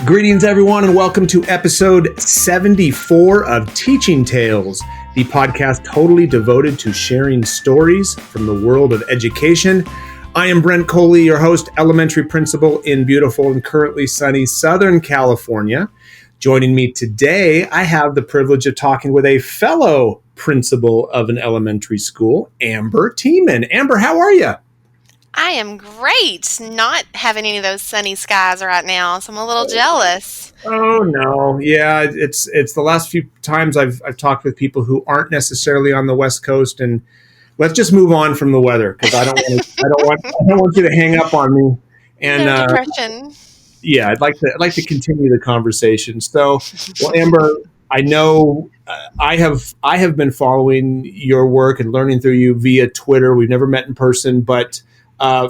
Greetings, everyone, and welcome to episode 74 of Teaching Tales, the podcast totally devoted to sharing stories from the world of education. I am Brent Coley, your host, elementary principal in beautiful and currently sunny Southern California. Joining me today, I have the privilege of talking with a fellow principal of an elementary school, Amber Teamann. Amber, how are you? I am great. Not having any of those sunny skies right now, so I'm a little jealous. Oh no, yeah, it's the last few times I've talked with people who aren't necessarily on the West Coast, and let's just move on from the weather because I don't want you to hang up on me. And no depression. Yeah, I'd like to continue the conversation. So, well, Amber, I know I have been following your work and learning through you via Twitter. We've never met in person, but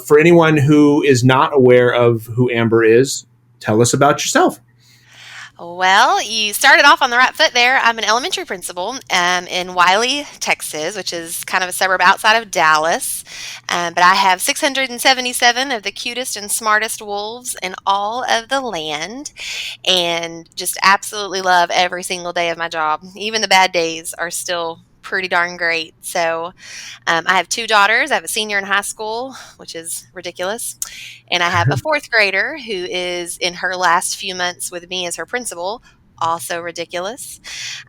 for anyone who is not aware of who Amber is, tell us about yourself. Well, you started off on the right foot there. I'm an elementary principal in Wiley, Texas, which is kind of a suburb outside of Dallas. But I have 677 of the cutest and smartest wolves in all of the land, and just absolutely love every single day of my job. Even the bad days are still pretty darn great. So I have two daughters. I have a senior in high school, which is ridiculous. And I have a fourth grader who is in her last few months with me as her principal, also ridiculous.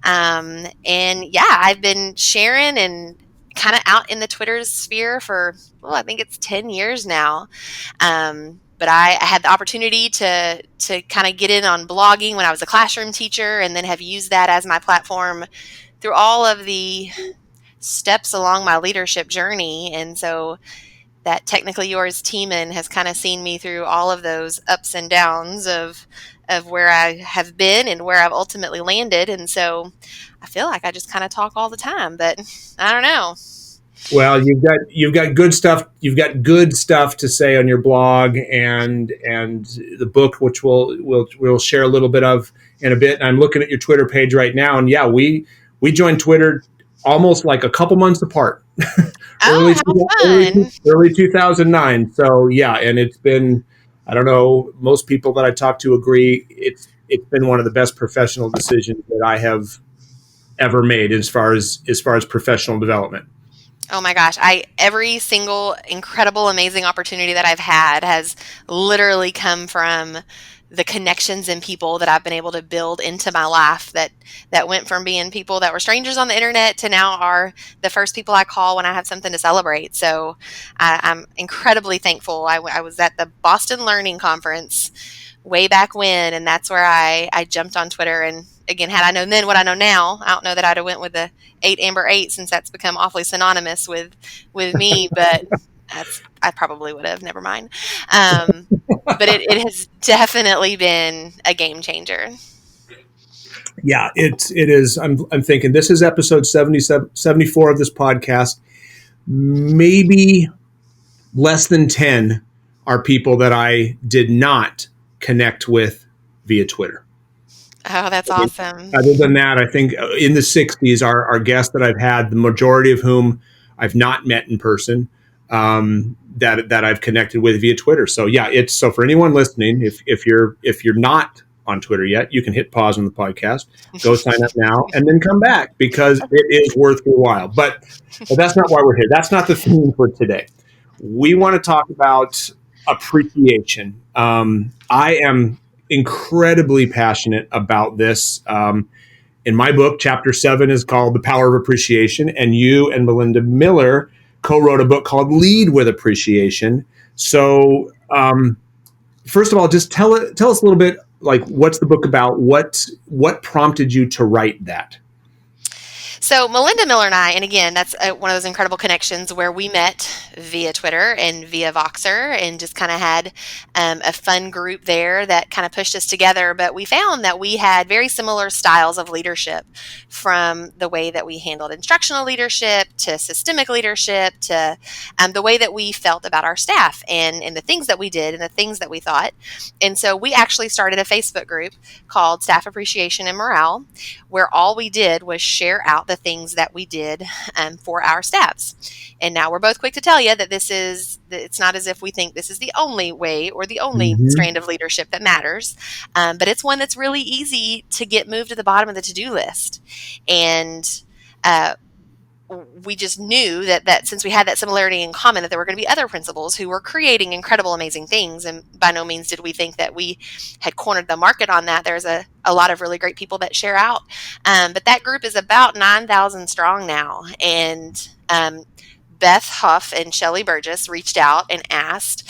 And yeah, I've been sharing and kind of out in the Twitter sphere for, I think it's 10 years now. But I had the opportunity to kind of get in on blogging when I was a classroom teacher, and then have used that as my platform through all of the steps along my leadership journey. And so that Technically Yours Teamann has kind of seen me through all of those ups and downs of where I have been and where I've ultimately landed. And so I feel like I just kind of talk all the time, but I don't know. Well, you've got good stuff. You've got good stuff to say on your blog and the book, which we'll share a little bit of in a bit. And I'm looking at your Twitter page right now, and yeah, we joined Twitter almost like a couple months apart. How fun. Early 2009. So yeah, and it's been, I don't know, most people that I talk to agree it's been one of the best professional decisions that I have ever made as far as professional development. Oh my gosh, every single incredible, amazing opportunity that I've had has literally come from the connections and people that I've been able to build into my life that went from being people that were strangers on the internet to now are the first people I call when I have something to celebrate. So I'm incredibly thankful. I was at the Boston Learning Conference way back when, and that's where I jumped on Twitter. And again, had I known then what I know now, I don't know that I'd have went with the 8 Amber 8, since that's become awfully synonymous with me, but I probably would have, never mind. But it has definitely been a game changer. Yeah, it is. I'm thinking this is episode 74 of this podcast. Maybe less than 10 are people that I did not connect with via Twitter. Oh, that's awesome. Other than that, I think in the 60s, our guests that I've had, the majority of whom I've not met in person, that I've connected with via Twitter. So yeah, so for anyone listening, if you're not on Twitter yet, you can hit pause on the podcast, go sign up now, and then come back, because it is worth your while. But that's not why we're here. That's not the theme for today. We want to talk about appreciation. I am incredibly passionate about this. In my book, Chapter 7 is called The Power of Appreciation, and you and Melinda Miller co-wrote a book called Lead with Appreciation. So first of all, just tell us a little bit, like, what's the book about? What prompted you to write that? So Melinda Miller and I, and again, that's one of those incredible connections where we met via Twitter and via Voxer, and just kind of had a fun group there that kind of pushed us together. But we found that we had very similar styles of leadership, from the way that we handled instructional leadership to systemic leadership to the way that we felt about our staff and the things that we did and the things that we thought. And so we actually started a Facebook group called Staff Appreciation and Morale, where all we did was share out the things that we did for our staffs. And now we're both quick to tell you, you that it's not as if we think this is the only way or the only Hmm. strand of leadership that matters, but it's one that's really easy to get moved to the bottom of the to-do list. And uh, we just knew that since we had that similarity in common, that there were going to be other principals who were creating incredible, amazing things. And by no means did we think that we had cornered the market on that. There's a lot of really great people that share out. But that group is about 9,000 strong now. And Beth Huff and Shelley Burgess reached out and asked,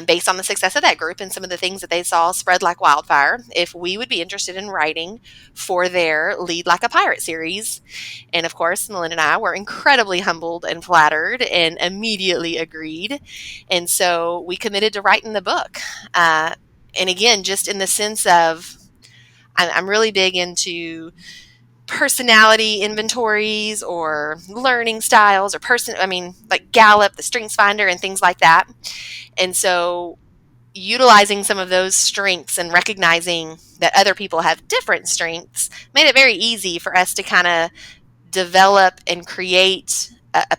based on the success of that group and some of the things that they saw spread like wildfire, if we would be interested in writing for their Lead Like a Pirate series. And of course, Melinda and I were incredibly humbled and flattered and immediately agreed. And so we committed to writing the book. And again, just in the sense of, I'm really big into personality inventories or learning styles or like Gallup, the Strengths Finder, and things like that. And so utilizing some of those strengths and recognizing that other people have different strengths made it very easy for us to kind of develop and create a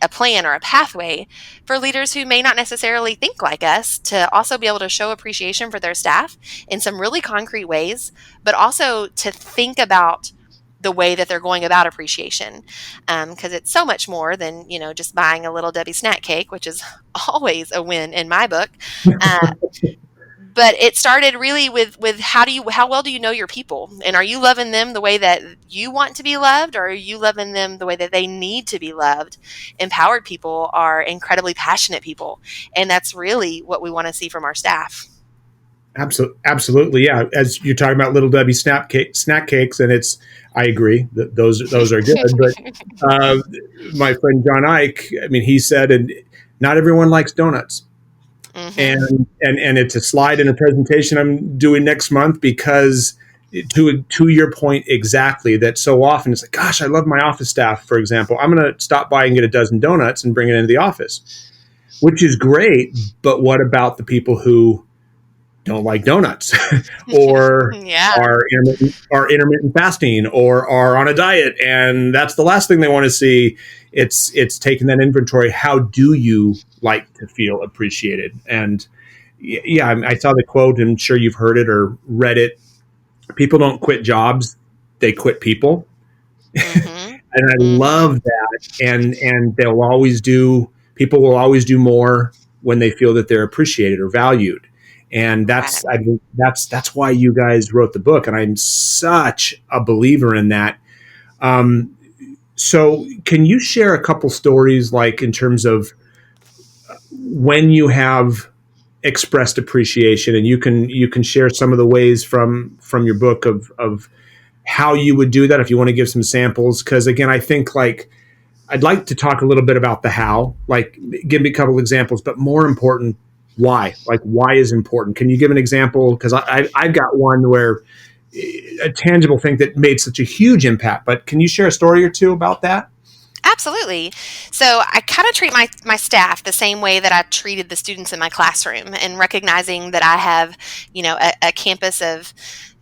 plan or a pathway for leaders who may not necessarily think like us to also be able to show appreciation for their staff in some really concrete ways, but also to think about the way that they're going about appreciation, because it's so much more than just buying a little Debbie snack cake, which is always a win in my book. Uh, but it started really with how well do you know your people, and are you loving them the way that you want to be loved, or are you loving them the way that they need to be loved? Empowered people are incredibly passionate people, and that's really what we want to see from our staff. Absolutely, yeah. As you're talking about little Debbie snack cakes, and I agree that those are good. But my friend John Ike, I mean, he said, and not everyone likes donuts. Mm-hmm. And it's a slide in a presentation I'm doing next month, because to your point exactly, that so often it's like, gosh, I love my office staff, for example. I'm going to stop by and get a dozen donuts and bring it into the office, which is great. But what about the people who don't like donuts or Yeah. are intermittent fasting or are on a diet, and that's the last thing they want to see? It's taking that inventory. How do you like to feel appreciated? And yeah, I saw the quote, and I'm sure you've heard it or read it. People don't quit jobs, they quit people. Mm-hmm. And I Mm-hmm. love that. And they'll always do people will always do more when they feel that they're appreciated or valued. And Right. I think that's why you guys wrote the book, and I'm such a believer in that. Um, so can you share a couple stories, like in terms of when you have expressed appreciation, and you can share some of the ways from your book of how you would do that, if you want to give some samples? Because again, I think, like, I'd like to talk a little bit about the how, like give me a couple examples, but more important, why. Like, why is important? Can you give an example? Because I've got one where a tangible thing that made such a huge impact. But can you share a story or two about that? Absolutely. So I kind of treat my staff the same way that I treated the students in my classroom, and recognizing that I have, a campus of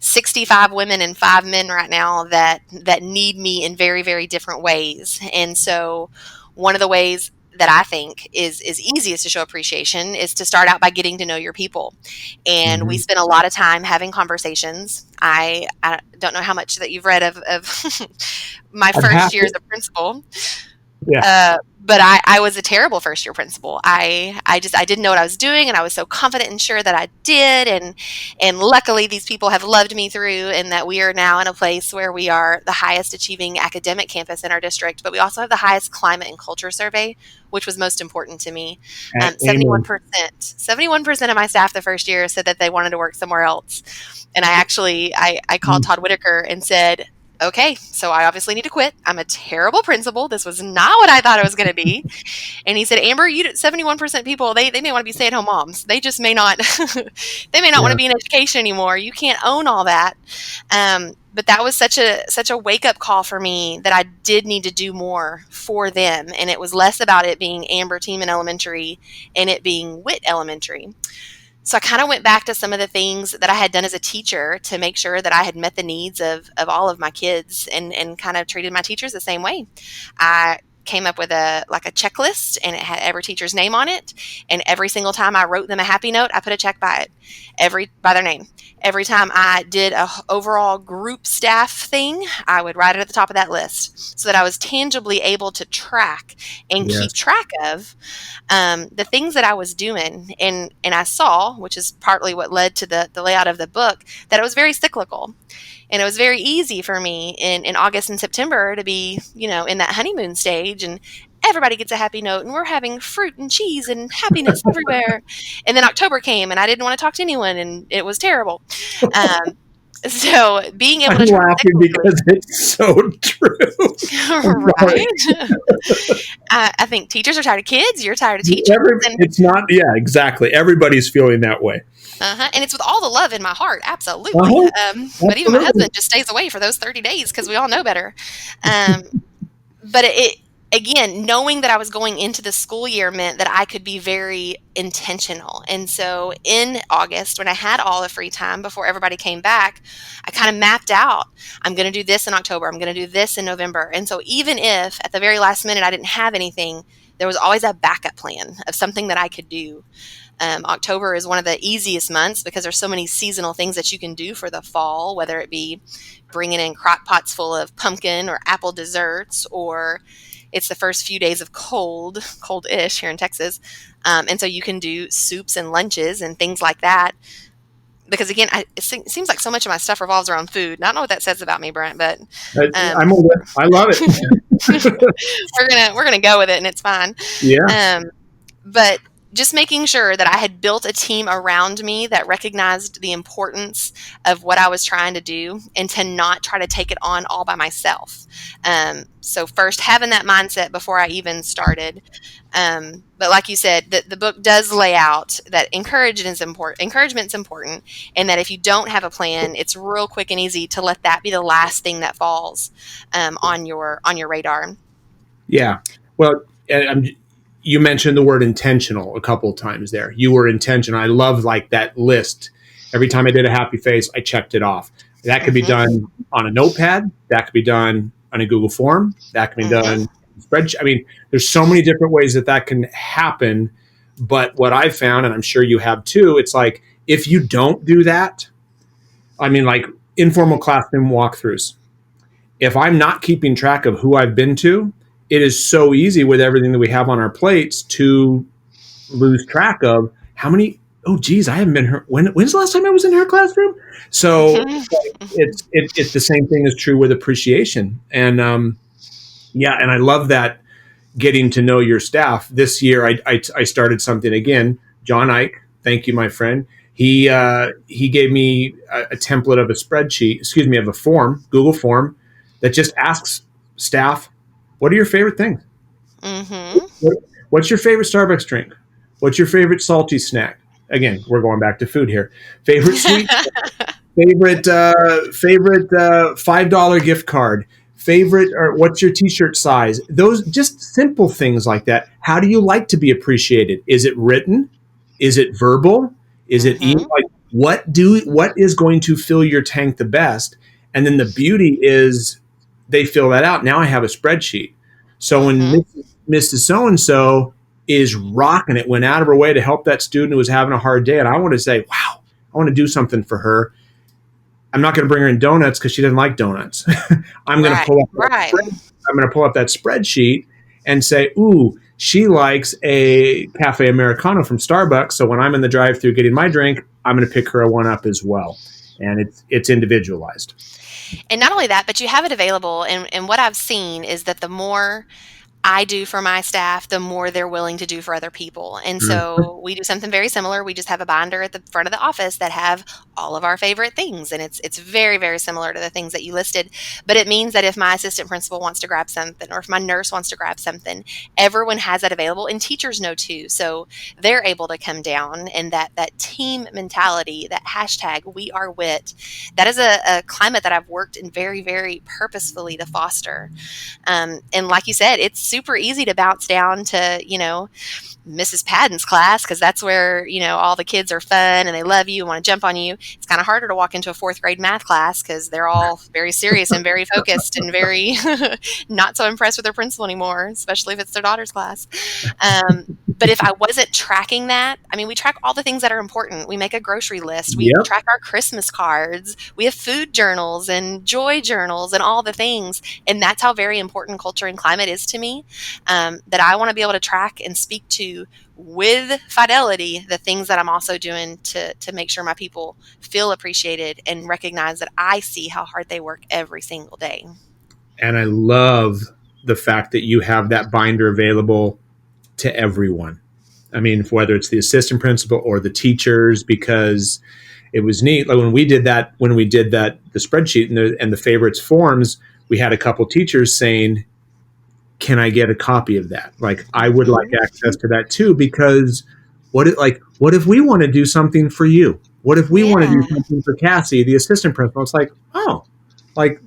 65 women and 5 men right now that need me in very, very different ways. And so one of the ways that I think is easiest to show appreciation is to start out by getting to know your people. And we Mm-hmm. spend a lot of time having conversations. I don't know how much that you've read of my I've had first year as it. a principal. Yeah. But I was a terrible first year principal. I didn't know what I was doing, and I was so confident and sure that I did. And luckily, these people have loved me through, and that we are now in a place where we are the highest achieving academic campus in our district. But we also have the highest climate and culture survey, which was most important to me. Amen. 71% of my staff the first year said that they wanted to work somewhere else. And I called Todd Whitaker and said, okay, so I obviously need to quit. I'm a terrible principal. This was not what I thought it was going to be. And he said, Amber, 71% people, they may want to be stay-at-home moms. They just may not, they may not want Yeah. to be in education anymore. You can't own all that. But that was such a wake-up call for me, that I did need to do more for them. And it was less about it being Amber Teamann Elementary and it being Witt Elementary. So I kind of went back to some of the things that I had done as a teacher to make sure that I had met the needs of all of my kids, and kind of treated my teachers the same way. I came up with a checklist, and it had every teacher's name on it. And every single time I wrote them a happy note, I put a check by it, by their name. Every time I did a overall group staff thing, I would write it at the top of that list so that I was tangibly able to track and keep Yes. track of the things that I was doing. And I saw, which is partly what led to the layout of the book, that it was very cyclical. And it was very easy for me in August and September to be, in that honeymoon stage, and everybody gets a happy note and we're having fruit and cheese and happiness everywhere. And then October came and I didn't want to talk to anyone and it was terrible. Um, so being able I'm to laughing because it's so true. right? I think teachers are tired of kids. You're tired of teachers. It's not, yeah, exactly. Everybody's feeling that way. And it's with all the love in my heart, absolutely. But even my husband just stays away for those 30 days because we all know better. But again, knowing that I was going into the school year meant that I could be very intentional. And so in August, when I had all the free time before everybody came back, I kind of mapped out, I'm going to do this in October, I'm going to do this in November. And so even if at the very last minute I didn't have anything, there was always a backup plan of something that I could do. October is one of the easiest months because there's so many seasonal things that you can do for the fall, whether it be bringing in crock pots full of pumpkin or apple desserts, or it's the first few days of cold-ish here in Texas. And so you can do soups and lunches and things like that. Because again, it seems like so much of my stuff revolves around food. And I don't know what that says about me, Brent, but I love it. we're gonna go with it, and it's fine. Yeah. But just making sure that I had built a team around me that recognized the importance of what I was trying to do and to not try to take it on all by myself. So first, having that mindset before I even started. But like you said, the book does lay out that encouragement's important, and that if you don't have a plan, it's real quick and easy to let that be the last thing that falls on your radar. Yeah. Well, you mentioned the word intentional a couple of times there. You were intentional. I love like that list. Every time I did a happy face, I checked it off. That could be done on a notepad. That could be done on a Google form. That can be done in a spreadsheet. I mean, there's so many different ways that can happen. But what I've found, and I'm sure you have too, it's like if you don't do that, I mean, like informal classroom walkthroughs. If I'm not keeping track of who I've been to, it is so easy with everything that we have on our plates to lose track of how many. Oh, geez, I haven't been her. When's the last time I was in her classroom? So it's the same thing is true with appreciation. And and I love that getting to know your staff. This year, I started something again. John Ike, thank you, my friend. He gave me a template of a spreadsheet, of a form, Google form, that just asks staff, what are your favorite things? What's your favorite Starbucks drink? What's your favorite salty snack? Again, we're going back to food here. Favorite sweet? favorite $5 gift card? Favorite, or what's your t-shirt size? Those just simple things like that. How do you like to be appreciated? Is it written? Is it verbal? Is it like what is going to fill your tank the best? And then the beauty is they fill that out. Now I have a spreadsheet. So when Mrs. So-and-so is rocking it, went out of her way to help that student who was having a hard day, and I want to say, wow, I want to do something for her. I'm not going to bring her in donuts because she doesn't like donuts. I'm going to pull up that spreadsheet and say, ooh, she likes a cafe Americano from Starbucks. So when I'm in the drive-thru getting my drink, I'm going to pick her a one up as well. And it's individualized. And not only that, but you have it available. And what I've seen is that the more I do for my staff, the more they're willing to do for other people. And so we do something very similar. We just have a binder at the front of the office that have all of our favorite things. And it's very, very similar to the things that you listed. But it means that if my assistant principal wants to grab something, or if my nurse wants to grab something, everyone has that available. And teachers know too. So they're able to come down, and that team mentality, that hashtag we are WIT, that is a climate that I've worked in very, very purposefully to foster. And like you said, it's super easy to bounce down to, Mrs. Padden's class, because that's where, all the kids are fun and they love you and want to jump on you. It's kind of harder to walk into a fourth grade math class because they're all very serious and very focused and very not so impressed with their principal anymore, especially if it's their daughter's class. But if I wasn't tracking that, I mean, we track all the things that are important. We make a grocery list. We Yep. track our Christmas cards. We have food journals and joy journals and all the things. And that's how very important culture and climate is to me, that I want to be able to track and speak to with fidelity the things that I'm also doing to make sure my people feel appreciated and recognize that I see how hard they work every single day. And I love the fact that you have that binder available to everyone. I mean, whether it's the assistant principal or the teachers, because it was neat. Like when we did that, the spreadsheet and the favorites forms, we had a couple teachers saying, can I get a copy of that? Like, I would like access to that too, because what if we want to do something for you? What if we want to do something for Cassie, the assistant principal? It's like, oh, like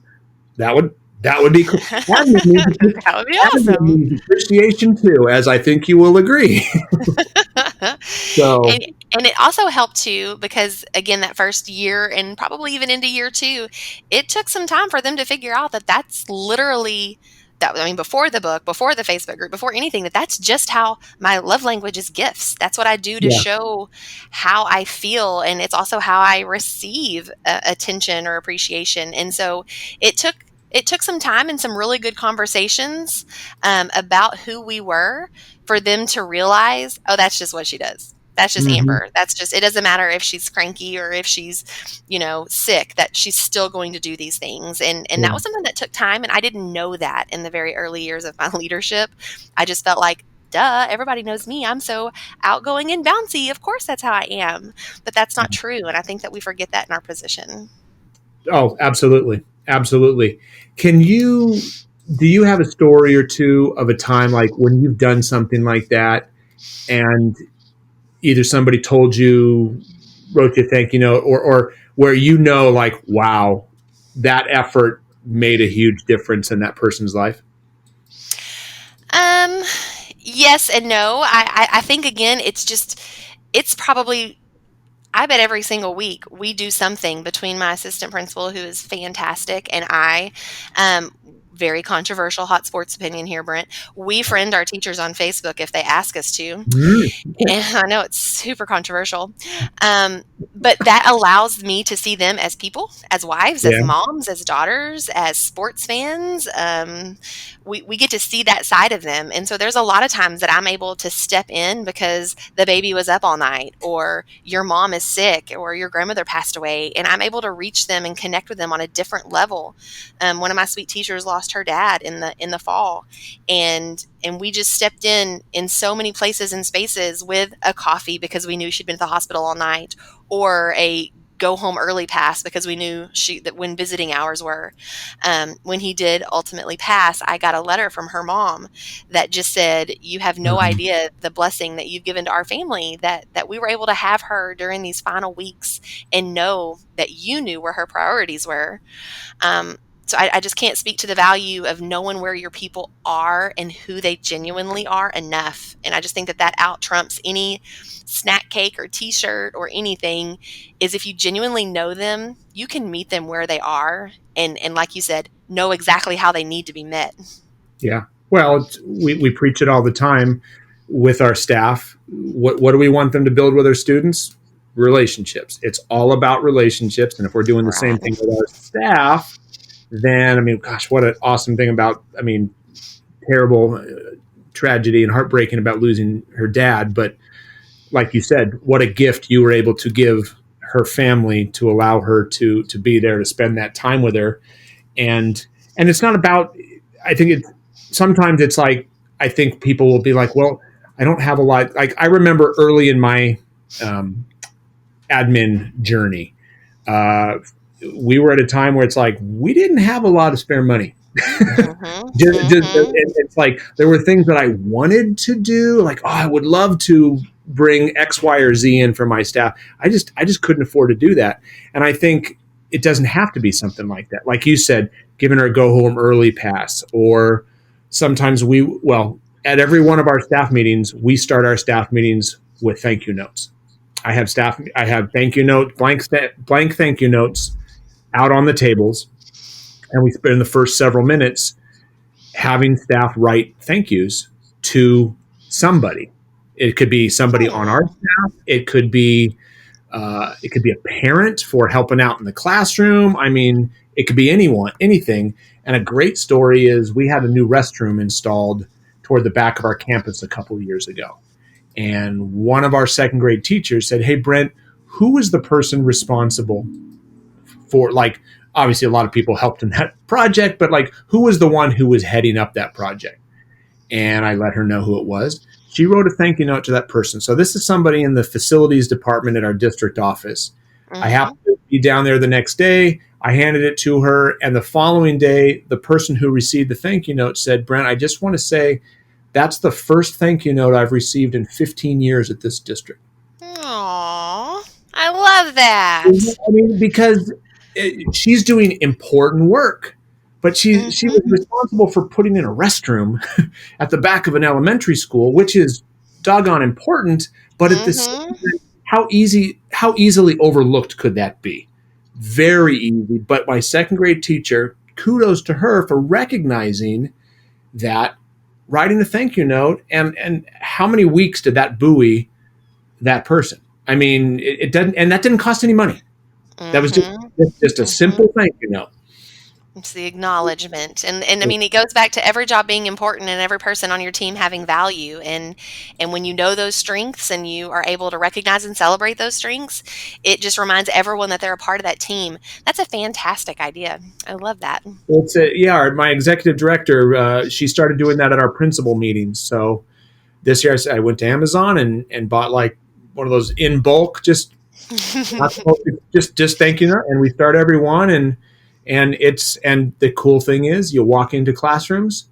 that would be cool. That would be awesome. Appreciation too, as I think you will agree. So, and it also helped too, because again, that first year and probably even into year 2, it took some time for them to figure out that that's literally that. I mean, before the book, before the Facebook group, before anything, that's just how my love language is gifts. That's what I do to show how I feel. And it's also how I receive attention or appreciation. And so it took some time and some really good conversations about who we were for them to realize, oh, that's just what she does. That's just Amber. That's just, it doesn't matter if she's cranky or if she's, sick, that she's still going to do these things. And that was something that took time. And I didn't know that in the very early years of my leadership. I just felt like, duh, everybody knows me. I'm so outgoing and bouncy. Of course, that's how I am. But that's not true. And I think that we forget that in our position. Oh, absolutely. Absolutely. Do you have a story or two of a time like when you've done something like that and either somebody told you, wrote you a thank you note, or where like, wow, that effort made a huge difference in that person's life? Yes and no. I think, again, it's probably, I bet every single week we do something between my assistant principal, who is fantastic, and I, very controversial hot sports opinion here, Brent. We friend our teachers on Facebook if they ask us to. And I know it's super controversial. But that allows me to see them as people, as wives, as moms, as daughters, as sports fans. We get to see that side of them. And so there's a lot of times that I'm able to step in because the baby was up all night, or your mom is sick, or your grandmother passed away, and I'm able to reach them and connect with them on a different level. One of my sweet teachers lost her dad in the fall, and we just stepped in so many places and spaces with a coffee because we knew she'd been at the hospital all night, or a go home early pass because we knew that when visiting hours were. When he did ultimately pass, I got a letter from her mom that just said, you have no idea the blessing that you've given to our family, that we were able to have her during these final weeks and know that you knew where her priorities were. So I just can't speak to the value of knowing where your people are and who they genuinely are enough. And I just think that out trumps any snack cake or t-shirt or anything. Is if you genuinely know them, you can meet them where they are. And like you said, know exactly how they need to be met. Yeah. Well, we preach it all the time with our staff. What do we want them to build with our students? Relationships. It's all about relationships. And if we're doing the same thing with our staff, then, I mean, gosh, what an awesome thing about, terrible tragedy and heartbreaking about losing her dad. But like you said, what a gift you were able to give her family to allow her to be there, to spend that time with her. And it's not about, sometimes it's like, I think people will be like, well, I don't have a lot. Like, I remember early in my admin journey, we were at a time where it's like, we didn't have a lot of spare money. It's like, there were things that I wanted to do. Like, oh, I would love to bring X, Y, or Z in for my staff. I just couldn't afford to do that. And I think it doesn't have to be something like that. Like you said, giving her a go home early pass, or sometimes at every one of our staff meetings, we start our staff meetings with thank you notes. I have thank you note, blank thank you notes out on the tables, and we spend the first several minutes having staff write thank yous to somebody. It could be somebody on our Oh. staff. It could be a parent for helping out in the classroom. I mean, it could be anyone, anything. And a great story is we had a new restroom installed toward the back of our campus a couple of years ago. And one of our second grade teachers said, "Hey, Brent, who was the person responsible for, like, obviously a lot of people helped in that project, but like, who was the one who was heading up that project?" And I let her know who it was. She wrote a thank you note to that person. So this is somebody in the facilities department at our district office. I Mm-hmm. happened to be down there the next day. I handed it to her. And the following day, the person who received the thank you note said, "Brent, I just want to say that's the first thank you note I've received in 15 years at this district." Aw, I love I that. mean, because she's doing important work, but she was Mm-hmm. responsible for putting in a restroom at the back of an elementary school, which is doggone important. But at the same Mm-hmm. time, how easily overlooked could that be? Very easy. But my second grade teacher, kudos to her for recognizing that, writing a thank you note, and how many weeks did that buoy that person? I mean, it doesn't, and that didn't cost any money. That was Mm-hmm. just a Mm-hmm. simple thank you note. It's the acknowledgement, and I mean, it goes back to every job being important and every person on your team having value, and when you know those strengths and you are able to recognize and celebrate those strengths, it just reminds everyone that they're a part of that team. That's a fantastic idea. I love that. It's a, yeah. My executive director, she started doing that at our principal meetings. So this year, I went to Amazon and bought like one of those in bulk, just thank you note, and we start every one. And the cool thing is, you walk into classrooms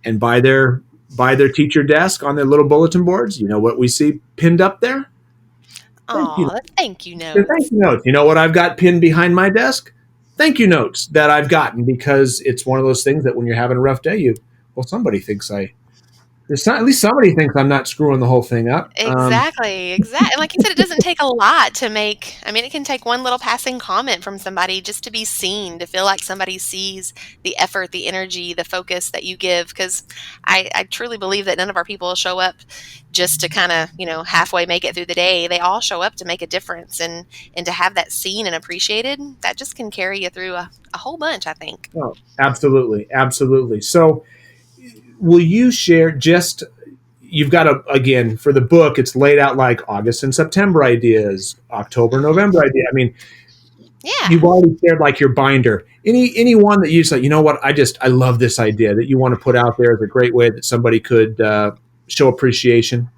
and by their teacher desk on their little bulletin boards, you know what we see pinned up there? Thank you. Aw, thank you They're thank notes. you notes. You know what I've got pinned behind my desk? Thank you notes that I've gotten, because it's one of those things that when you're having a rough day, somebody thinks at least somebody thinks I'm not screwing the whole thing up. Exactly, exactly. And like you said, it doesn't take a lot to make. I mean, it can take one little passing comment from somebody just to be seen, to feel like somebody sees the effort, the energy, the focus that you give. Because I truly believe that none of our people show up just to kind of, halfway make it through the day. They all show up to make a difference, and to have that seen and appreciated, that just can carry you through a whole bunch, I think. Oh, absolutely, absolutely. So, will you share just, you've got a, again, for the book, it's laid out like August and September ideas, October, Hmm. November idea. I mean, you've Yeah. already shared like your binder. Any one that you say, you know what, I love this idea that you want to put out there as a great way that somebody could show appreciation.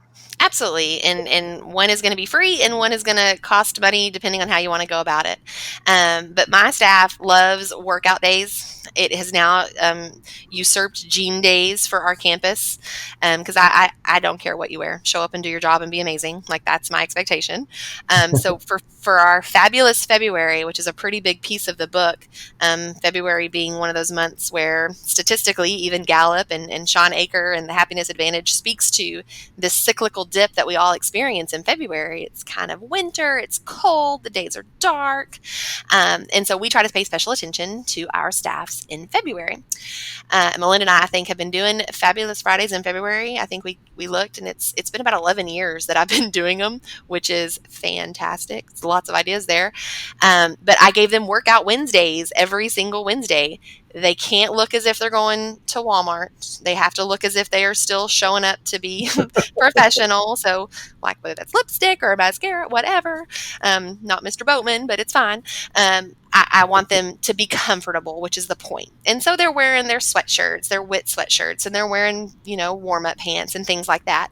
Absolutely, and one is going to be free, and one is going to cost money depending on how you want to go about it. But my staff loves workout days. It has now usurped gym days for our campus, because I don't care what you wear. Show up and do your job and be amazing. Like, that's my expectation. So for our fabulous February, which is a pretty big piece of the book, February being one of those months where statistically, even Gallup and Sean Aker and the Happiness Advantage speaks to this cyclical dip that we all experience in February. It's kind of winter, it's cold, the days are dark. And so we try to pay special attention to our staffs in February. Melinda and I think, have been doing Fabulous Fridays in February. I think we looked, and it's been about 11 years that I've been doing them, which is fantastic. It's lots of ideas there. But I gave them workout Wednesdays every single Wednesday. They can't look as if they're going to Walmart. They have to look as if they are still showing up to be professional. So, like, whether that's lipstick or a mascara, whatever. Not Mr. Boatman, but it's fine. I want them to be comfortable, which is the point. And so they're wearing their sweatshirts, their WIT sweatshirts, and they're wearing, warm up pants and things like that.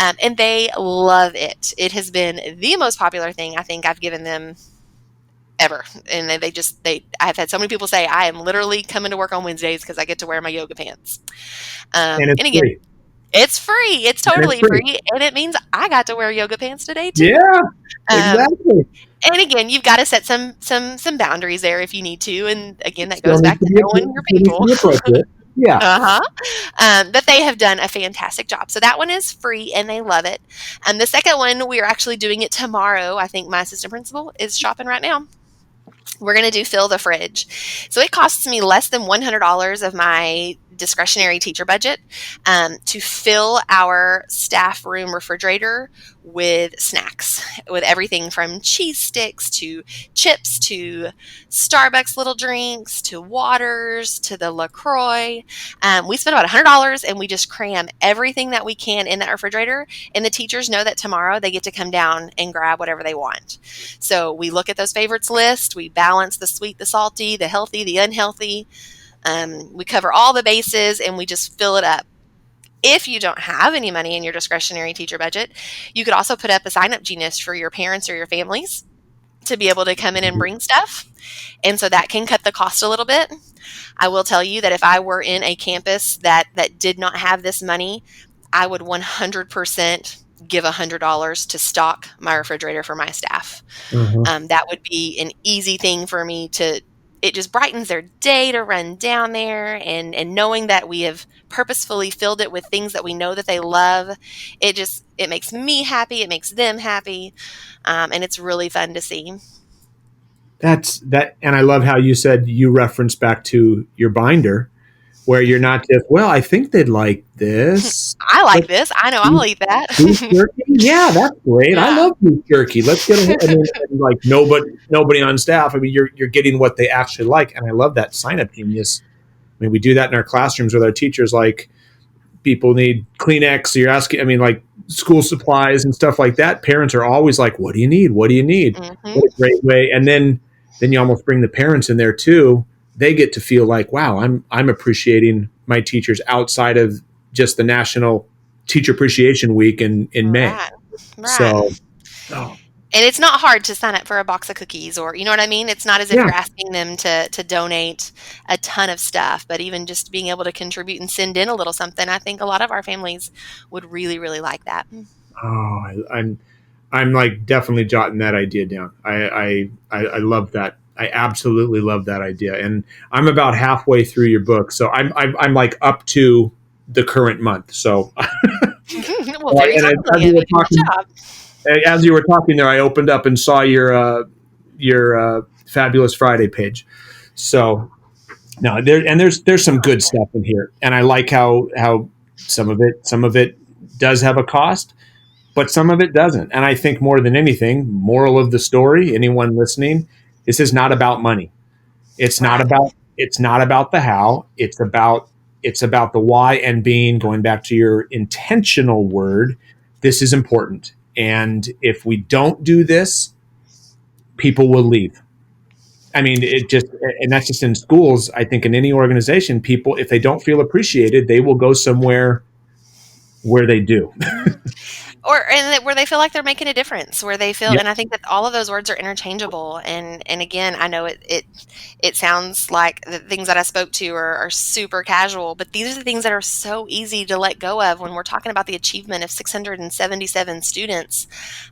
And they love it. It has been the most popular thing I think I've given them ever. And I've had so many people say, I am literally coming to work on Wednesdays because I get to wear my yoga pants. And it's And again, free. it's free. It's And it's totally free. free. And it means I got to wear yoga pants today too. Yeah, Um, exactly. and again, you've got to set some boundaries there if you need to. And again, It that goes back to knowing your still needs to people. be appropriate. Yeah. Uh-huh. But they have done a fantastic job. So that one is free and they love it. And the second one, we are actually doing it tomorrow. I think my assistant principal is shopping right now. We're going to do fill the fridge. So it costs me less than $100 of my discretionary teacher budget to fill our staff room refrigerator with snacks, with everything from cheese sticks to chips to Starbucks little drinks to waters to the LaCroix. We spend about $100 and we just cram everything that we can in that refrigerator. And the teachers know that tomorrow they get to come down and grab whatever they want. So we look at those favorites list, we balance the sweet, the salty, the healthy, the unhealthy. We cover all the bases and we just fill it up. If you don't have any money in your discretionary teacher budget, you could also put up a sign up genius for your parents or your families to be able to come in and bring stuff. And so that can cut the cost a little bit. I will tell you that if I were in a campus that did not have this money, I would 100% give $100 to stock my refrigerator for my staff. Uh-huh. That would be an easy thing for me to. It just brightens their day to run down there, and knowing that we have purposefully filled it with things that we know that they love, it makes me happy. It makes them happy, and it's really fun to see. That's that. And I love how you said you referenced back to your binder where you're not just, well, I think they'd like this. I like Let's this. I know beef, I'll eat that. beef jerky. Yeah, that's great. I Yeah. love beef jerky. Let's get a, I mean, and like nobody on staff. I mean, you're getting what they actually like. And I love that sign up genius. I mean, we do that in our classrooms with our teachers. Like people need Kleenex. So you're asking, I mean, like school supplies and stuff like that. Parents are always like, what do you need? What do you need? Hmm. What a great way. And then you almost bring the parents in there too. They get to feel like, wow, I'm appreciating my teachers outside of just the National Teacher Appreciation Week in May. Right. Right. So, oh, And it's not hard to sign up for a box of cookies, or you know what I mean? It's not as if yeah. you're asking them to donate a ton of stuff, but even just being able to contribute and send in a little something, I think a lot of our families would really, really like that. Oh, I'm like definitely jotting that idea down. I love that. I absolutely love that idea. And I'm about halfway through your book, so I'm like up to the current month. So, Well, very and timely. Good job. as you were talking there, I opened up and saw your Fabulous Friday page. So no, there's some good stuff in here, and I like how some of it does have a cost, but some of it doesn't. And I think more than anything, moral of the story, anyone listening, this is not about money. Right. It's not about the how. It's about the why, and being, going back to your intentional word, this is important. And if we don't do this, people will leave. I mean, it just, and that's just in schools. I think in any organization, people, if they don't feel appreciated, they will go somewhere where they do. Where they feel like they're making a difference, where they feel, Yep. and I think that all of those words are interchangeable. And again, I know it sounds like the things that I spoke to are super casual, but these are the things that are so easy to let go of when we're talking about the achievement of 677 students.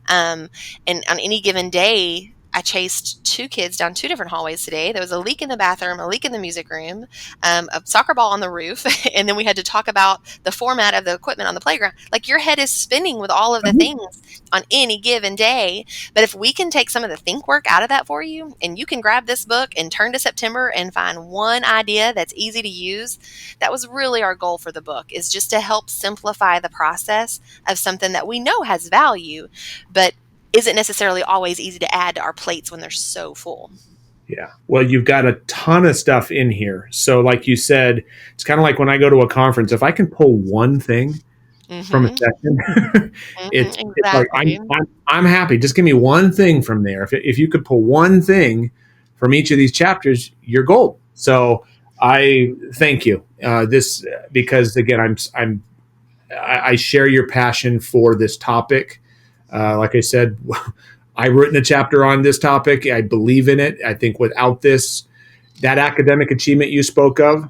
And on any given day, I chased two kids down two different hallways today. There was a leak in the bathroom, a leak in the music room, a soccer ball on the roof, and then we had to talk about the format of the equipment on the playground. Like your head is spinning with all of the Mhm. things on any given day. But if we can take some of the think work out of that for you, and you can grab this book and turn to September and find one idea that's easy to use, that was really our goal for the book, is just to help simplify the process of something that we know has value, but isn't necessarily always easy to add to our plates when they're so full. Yeah. Well, you've got a ton of stuff in here. So, like you said, it's kind of like when I go to a conference, if I can pull one thing from a Mhm. session, Mhm. it's like Exactly. I'm happy. Just give me one thing from there. If you could pull one thing from each of these chapters, you're gold. So I thank you. This because again, I share your passion for this topic. Like I said, I've written a chapter on this topic. I believe in it. I think without this, that academic achievement you spoke of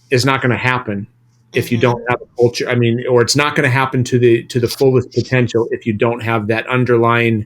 is not going to happen if you don't Mhm. have a culture. I mean, or it's not going to happen to the fullest potential if you don't have that underlying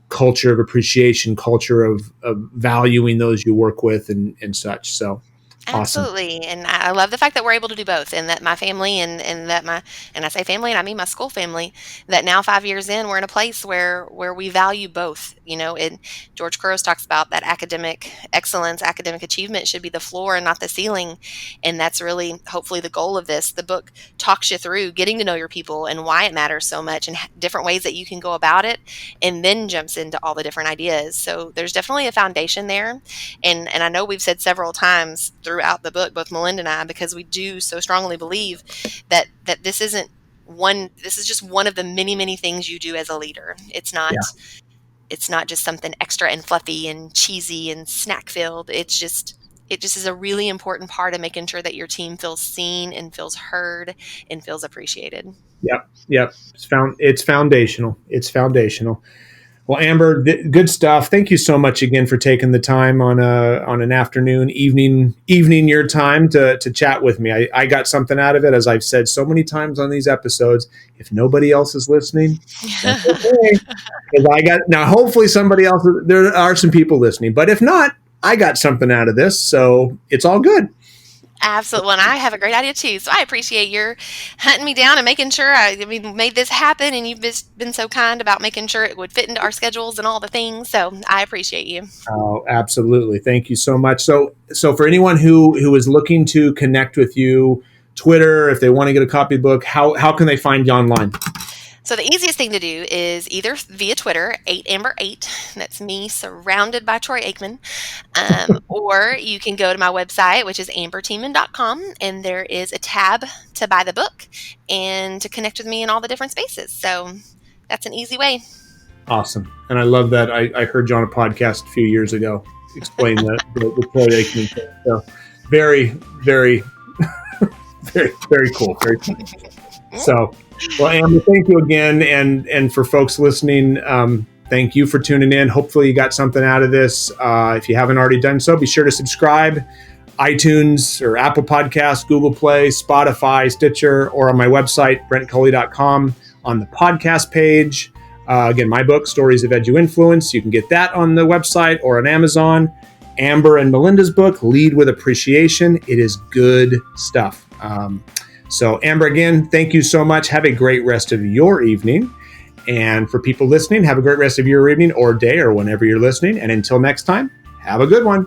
culture of appreciation, culture of valuing those you work with, and such. So, Awesome. Absolutely. And I love the fact that we're able to do both and that my family and that my and I say family and I mean my school family, that now 5 years in, we're in a place where we value both, and George Couros talks about that academic excellence, academic achievement should be the floor and not the ceiling. And that's really hopefully the goal of this. The book talks you through getting to know your people and why it matters so much and different ways that you can go about it, and then jumps into all the different ideas. So there's definitely a foundation there. And I know we've said several times throughout the book, both Melinda and I, because we do so strongly believe that this isn't one. This is just one of the many many things you do as a leader. It's Yeah. not. It's not just something extra and fluffy and cheesy and snack filled. It just is a really important part of making sure that your team feels seen and feels heard and feels appreciated. Yep. Yep. It's foundational. It's foundational. Well, Amber, good stuff. Thank you so much again for taking the time on an afternoon, evening your time to chat with me. I got something out of it, as I've said so many times on these episodes. If nobody else is listening, that's okay. 'Cause now. Hopefully, somebody else. There are some people listening, but if not, I got something out of this, so it's all good. Absolutely. And I have a great idea too. So I appreciate your hunting me down and making sure we made this happen. And you've just been so kind about making sure it would fit into our schedules and all the things. So I appreciate you. Oh, absolutely. Thank you so much. So for anyone who is looking to connect with you, Twitter, if they want to get a copybook, how can they find you online? So the easiest thing to do is either via Twitter, 8Amber8, that's me surrounded by Troy Aikman, or you can go to my website, which is amberteamann.com, and there is a tab to buy the book and to connect with me in all the different spaces. So that's an easy way. Awesome. And I love that. I heard you on a podcast a few years ago explain the Troy Aikman thing. So very, very, very, very cool. Very cool. So, well, Amber, thank you again. And for folks listening, thank you for tuning in. Hopefully you got something out of this. If you haven't already done so, be sure to subscribe. iTunes or Apple Podcasts, Google Play, Spotify, Stitcher, or on my website, brentculley.com on the podcast page. Again, my book, Stories of Edu Influence. You can get that on the website or on Amazon. Amber and Melinda's book, Lead with Appreciation. It is good stuff. So, Amber, again, thank you so much. Have a great rest of your evening. And for people listening, have a great rest of your evening or day or whenever you're listening. And until next time, have a good one.